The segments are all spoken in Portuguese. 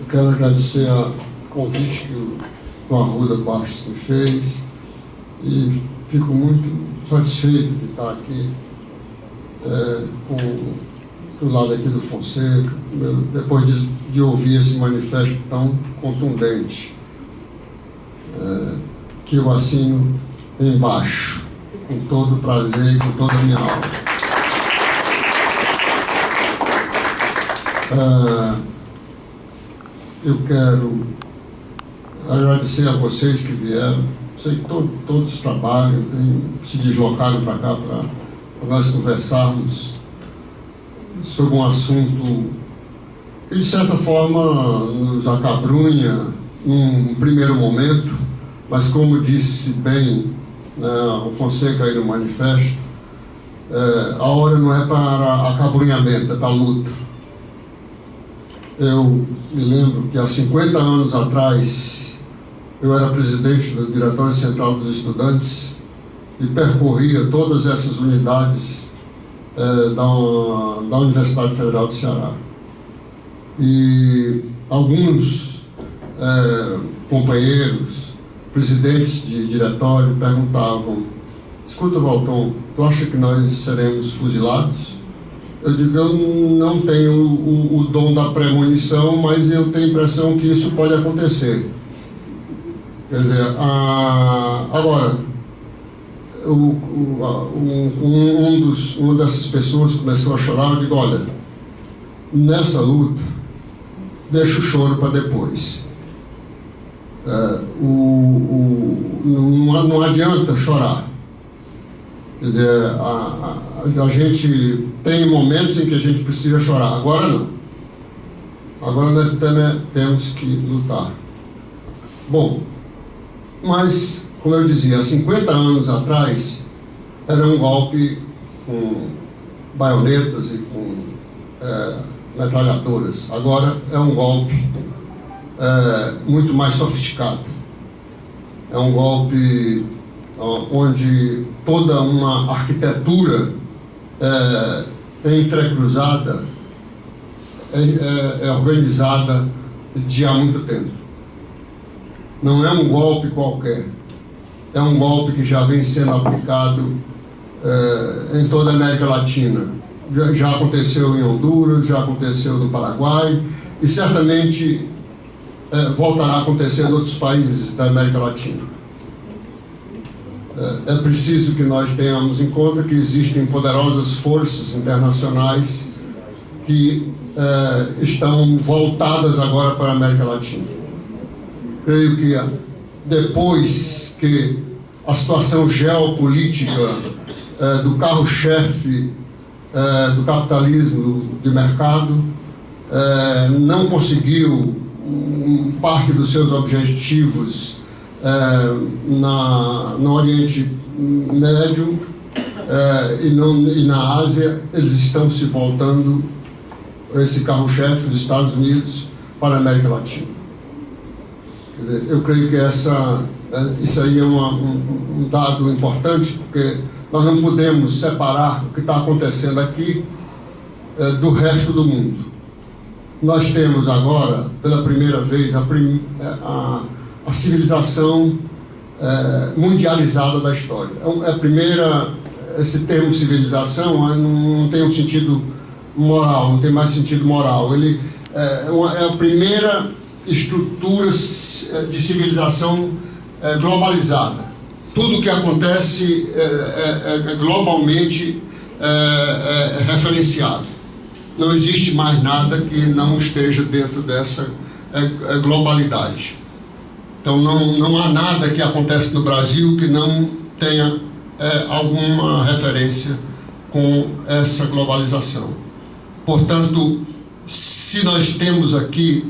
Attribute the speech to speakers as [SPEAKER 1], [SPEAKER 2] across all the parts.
[SPEAKER 1] quero agradecer o convite que o Arruda Bastos me fez e fico muito satisfeito de estar aqui do lado aqui do Fonseca, depois de ouvir esse manifesto tão contundente, que eu assino embaixo, com todo o prazer e com toda a minha alma. Eu quero agradecer a vocês que vieram. Sei que todos trabalham, se deslocaram para cá para nós conversarmos sobre um assunto que, de certa forma, nos acabrunha num primeiro momento, mas, como disse bem o Fonseca aí no manifesto, a hora não é para acabrunhamento, é para luta. Eu me lembro que há 50 anos atrás eu era presidente do Diretório Central dos Estudantes e percorria todas essas unidades da Universidade Federal do Ceará. E alguns companheiros, presidentes de diretório, perguntavam: escuta, Valton, tu acha que nós seremos fuzilados? Eu digo: eu não tenho o dom da premonição, mas eu tenho a impressão que isso pode acontecer. Quer dizer, agora, uma dessas pessoas começou a chorar. Eu digo: olha, nessa luta, deixa o choro para depois. Não adianta chorar. Quer dizer, a gente tem momentos em que a gente precisa chorar. Agora não. Agora nós temos que lutar. Bom, mas, como eu dizia, há 50 anos atrás era um golpe com baionetas e com metralhadoras. Agora é um golpe muito mais sofisticado. É um golpe onde toda uma arquitetura é entrecruzada, é organizada de há muito tempo. Não é um golpe qualquer, é um golpe que já vem sendo aplicado em toda a América Latina. Já aconteceu em Honduras, já aconteceu no Paraguai e certamente voltará a acontecer em outros países da América Latina. É preciso que nós tenhamos em conta que existem poderosas forças internacionais que estão voltadas agora para a América Latina. Creio que depois que a situação geopolítica do carro-chefe do capitalismo de mercado não conseguiu parte dos seus objetivos no Oriente Médio e na Ásia, eles estão se voltando, esse carro-chefe dos Estados Unidos, para a América Latina. Eu creio que isso aí é um dado importante, porque nós não podemos separar o que está acontecendo aqui do resto do mundo. Nós temos agora, pela primeira vez, a civilização mundializada da história. É a primeira, esse termo civilização não tem um sentido moral, não tem mais sentido moral. Ele é a primeira estrutura de civilização globalizada. Tudo que acontece globalmente referenciado. Não existe mais nada que não esteja dentro dessa globalidade. Então não há nada que acontece no Brasil que não tenha alguma referência com essa globalização. Portanto, se nós temos aqui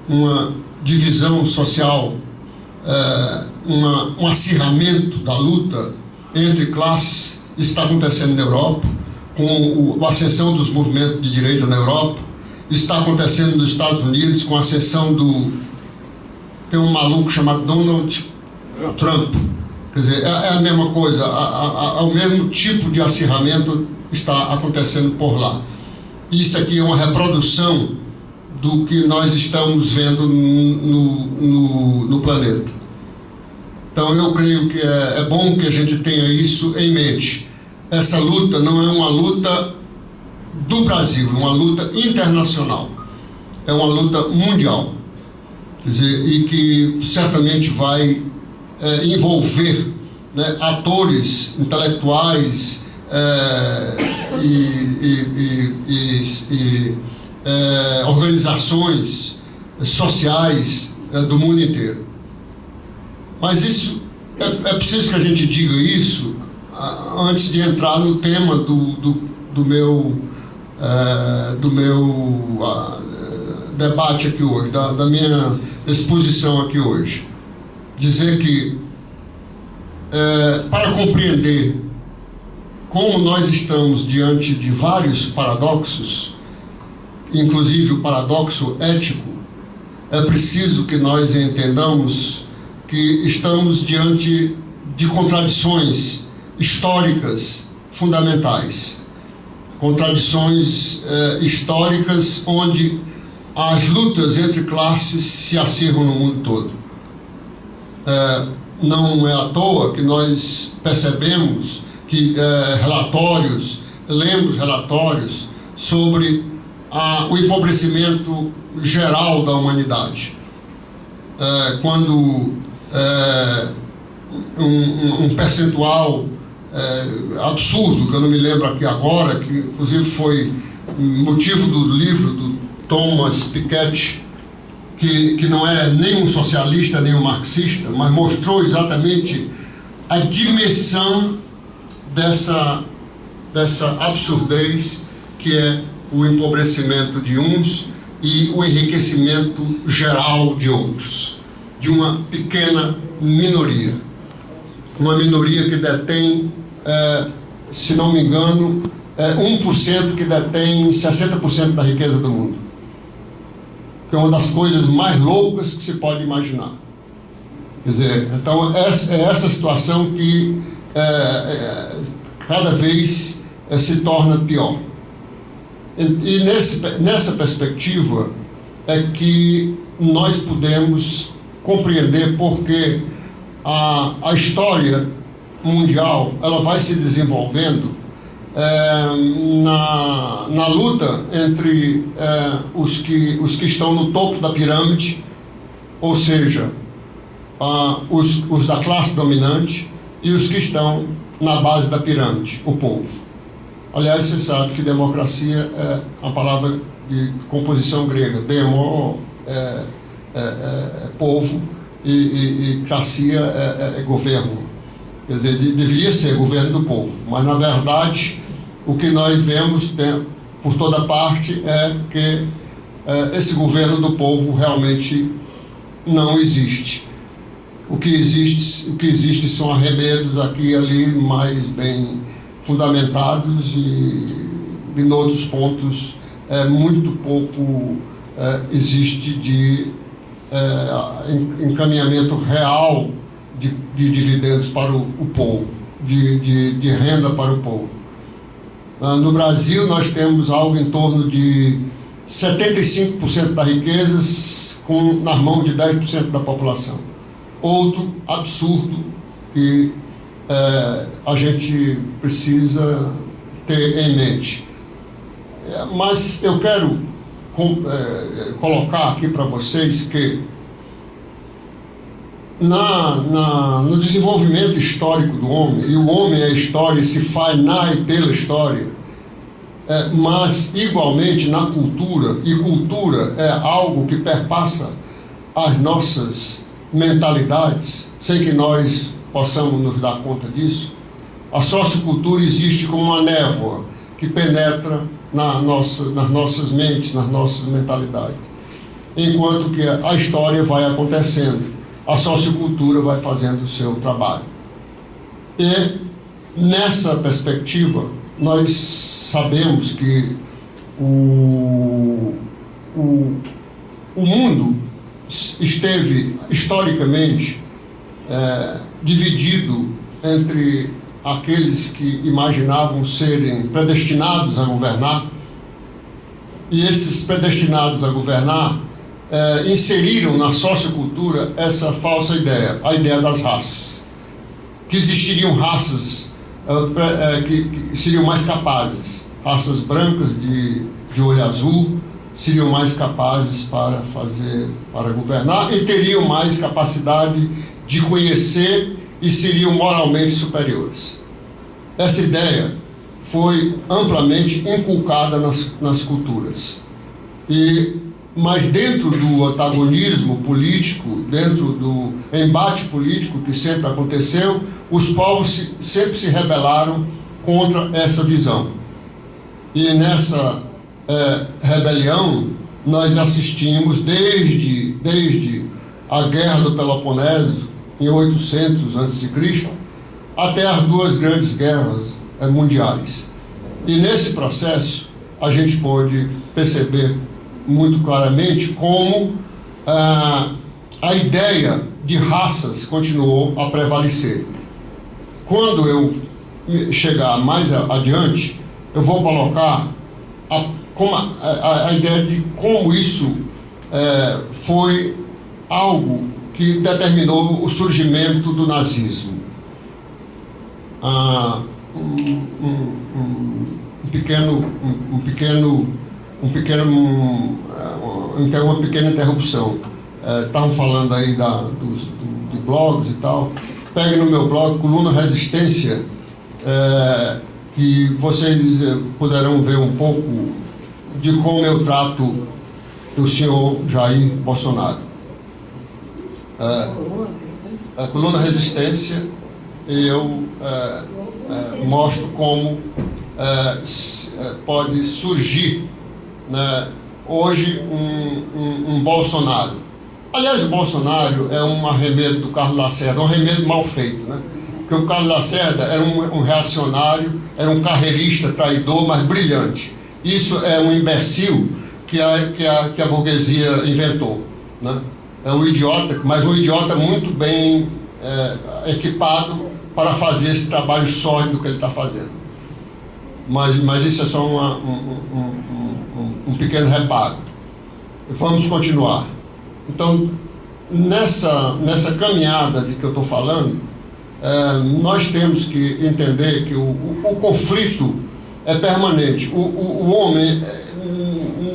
[SPEAKER 1] uma divisão social, um acirramento da luta entre classes, está acontecendo na Europa, com a ascensão dos movimentos de direita na Europa, está acontecendo nos Estados Unidos com a ascensão tem um maluco chamado Donald Trump. Quer dizer, é a mesma coisa, o mesmo tipo de acirramento está acontecendo por lá. Isso aqui é uma reprodução do que nós estamos vendo no planeta. Então eu creio que é bom que a gente tenha isso em mente. Essa luta não é uma luta do Brasil, é uma luta internacional, é uma luta mundial, quer dizer, e que certamente vai envolver, né, atores intelectuais organizações sociais do mundo inteiro. Mas isso é preciso que a gente diga isso antes de entrar no tema do meu debate aqui hoje, da minha exposição aqui hoje. Dizer que para compreender como nós estamos diante de vários paradoxos, inclusive o paradoxo ético, é preciso que nós entendamos que estamos diante de contradições históricas fundamentais, contradições históricas onde as lutas entre classes se acirram no mundo todo. Não é à toa que nós percebemos que lemos relatórios sobre o empobrecimento geral da humanidade. Quando um percentual absurdo, que eu não me lembro aqui agora, que inclusive foi motivo do livro do Thomas Piketty, que não é nem um socialista nem um marxista, mas mostrou exatamente a dimensão dessa absurdez que é o empobrecimento de uns e o enriquecimento geral de outros, de uma pequena minoria. Uma minoria que detém, se não me engano, 1% que detém 60% da riqueza do mundo. Que é uma das coisas mais loucas que se pode imaginar. Quer dizer, então é essa situação que cada vez se torna pior. E nessa perspectiva é que nós podemos compreender porque a história mundial ela vai se desenvolvendo na luta entre os que estão no topo da pirâmide, ou seja, os da classe dominante, e os que estão na base da pirâmide, o povo. Aliás, você sabe que democracia é uma palavra de composição grega. Demo é povo e cracia é governo. Quer dizer, deveria ser governo do povo, mas na verdade o que nós vemos por toda parte é que esse governo do povo realmente não existe. O que existe são arremedos aqui e ali, mais bem fundamentados, e em outros pontos muito pouco existe de encaminhamento real de dividendos para o povo, de renda para o povo. No Brasil nós temos algo em torno de 75% da riqueza nas mãos de 10% da população. Outro absurdo que a gente precisa ter em mente. Mas eu quero colocar aqui para vocês que no desenvolvimento histórico do homem, e o homem é a história e se faz na e pela história, mas igualmente na cultura, e cultura é algo que perpassa as nossas mentalidades, sem que nós possamos nos dar conta disso. A sociocultura existe como uma névoa que penetra nas nossas mentes, nas nossas mentalidades. Enquanto que a história vai acontecendo, a sociocultura vai fazendo o seu trabalho. E nessa perspectiva, nós sabemos que o mundo esteve historicamente dividido entre aqueles que imaginavam serem predestinados a governar e esses predestinados a governar inseriram na sociocultura essa falsa ideia, a ideia das raças, que existiriam raças que seriam mais capazes, raças brancas de olho azul seriam mais capazes para governar e teriam mais capacidade de conhecer e seriam moralmente superiores. Essa ideia foi amplamente inculcada nas culturas. Mas dentro do antagonismo político, dentro do embate político que sempre aconteceu, os povos sempre se rebelaram contra essa visão. E nessa rebelião nós assistimos desde a Guerra do Peloponeso, em 800 a.C., até as duas grandes guerras mundiais. E nesse processo a gente pode perceber muito claramente como a ideia de raças continuou a prevalecer. Quando eu chegar mais adiante, eu vou colocar a ideia de como isso foi algo que determinou o surgimento do nazismo. Uma pequena interrupção. Estavam falando aí de blogs e tal. Pegue no meu blog, Coluna Resistência, que vocês poderão ver um pouco de como eu trato do senhor Jair Bolsonaro. A Coluna Resistência, eu mostro como pode surgir, né, hoje um Bolsonaro. Aliás, o Bolsonaro é um arremedo do Carlos Lacerda, um arremedo mal feito, né? Porque o Carlos Lacerda era um reacionário, era um carreirista, traidor, mas brilhante. Isso é um imbecil que a burguesia inventou, né? É um idiota, mas um idiota muito bem equipado para fazer esse trabalho sórdido que ele está fazendo. Mas isso é só um pequeno reparo. Vamos continuar. Então, nessa caminhada de que eu estou falando, nós temos que entender que o conflito é permanente. O homem,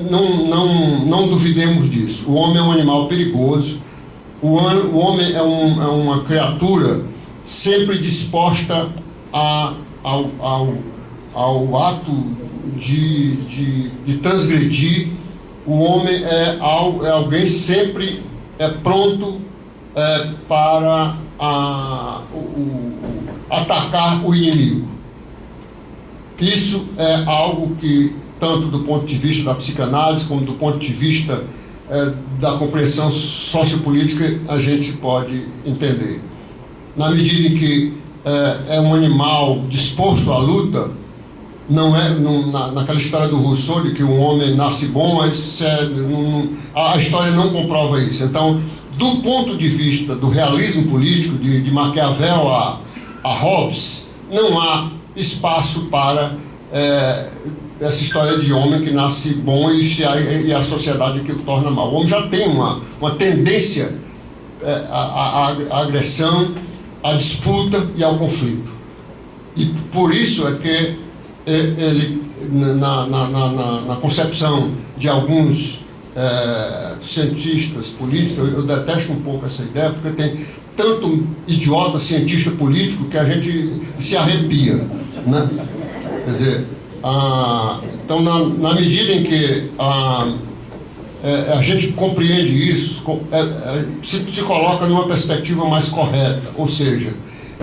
[SPEAKER 1] não duvidemos disso. O homem é um animal perigoso. O homem é uma criatura sempre disposta ao ato de transgredir. O homem é alguém sempre pronto para atacar o inimigo. Isso é algo que, tanto do ponto de vista da psicanálise, como do ponto de vista da compreensão sociopolítica, a gente pode entender. Na medida em que é um animal disposto à luta, naquela história do Rousseau, de que o homem nasce bom, mas a história não comprova isso. Então, do ponto de vista do realismo político, de Maquiavel a Hobbes, não há espaço para essa história de homem que nasce bom e a sociedade que o torna mal. O homem já tem uma tendência à agressão, à disputa e ao conflito. E por isso é que ele, na concepção de alguns cientistas políticos, eu detesto um pouco essa ideia, porque tem tanto idiota cientista político que a gente se arrepia, né? Quer dizer, então, na medida em que a gente compreende isso, se coloca numa perspectiva mais correta, ou seja,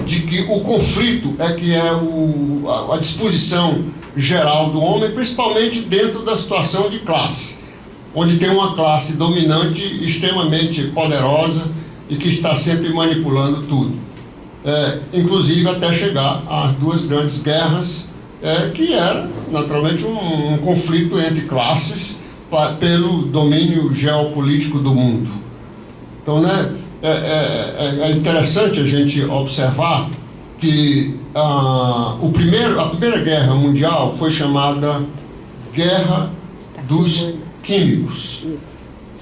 [SPEAKER 1] de que o conflito é que é a disposição geral do homem, principalmente dentro da situação de classe, onde tem uma classe dominante extremamente poderosa e que está sempre manipulando tudo, inclusive até chegar às duas grandes guerras, que era naturalmente um conflito entre classes pelo domínio geopolítico do mundo. Então, né, é interessante a gente observar que a Primeira Guerra Mundial foi chamada Guerra dos químicos.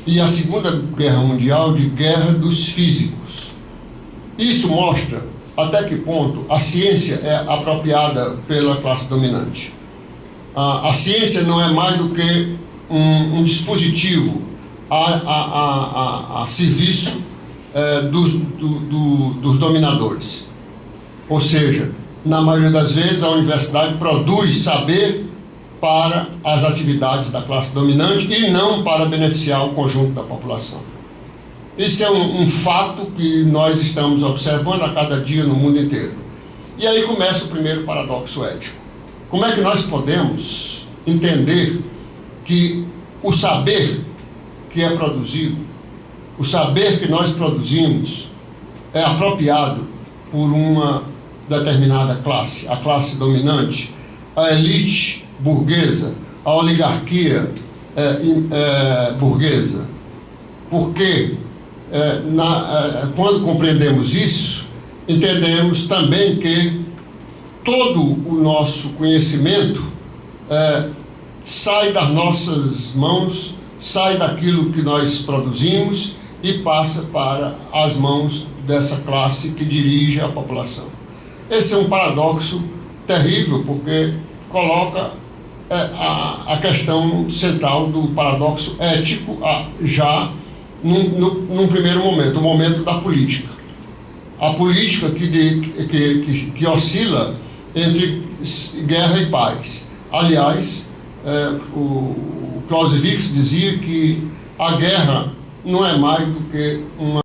[SPEAKER 1] E a Segunda Guerra Mundial de guerra dos físicos. Isso mostra até que ponto a ciência é apropriada pela classe dominante. A ciência não é mais do que um dispositivo a serviço dos dominadores. Ou seja, na maioria das vezes a universidade produz saber para as atividades da classe dominante e não para beneficiar o conjunto da população. Isso é um fato que nós estamos observando a cada dia no mundo inteiro. E aí começa o primeiro paradoxo ético. Como é que nós podemos entender que o saber que é produzido, o saber que nós produzimos, é apropriado por uma determinada classe, a classe dominante, a elite burguesa, a oligarquia burguesa? Porque quando compreendemos isso, entendemos também que todo o nosso conhecimento sai das nossas mãos, sai daquilo que nós produzimos e passa para as mãos dessa classe que dirige a população. Esse é um paradoxo terrível, porque coloca a questão central do paradoxo ético já num primeiro momento, o momento da política. A política que oscila entre guerra e paz. Aliás, o Clausewitz dizia que a guerra não é mais do que uma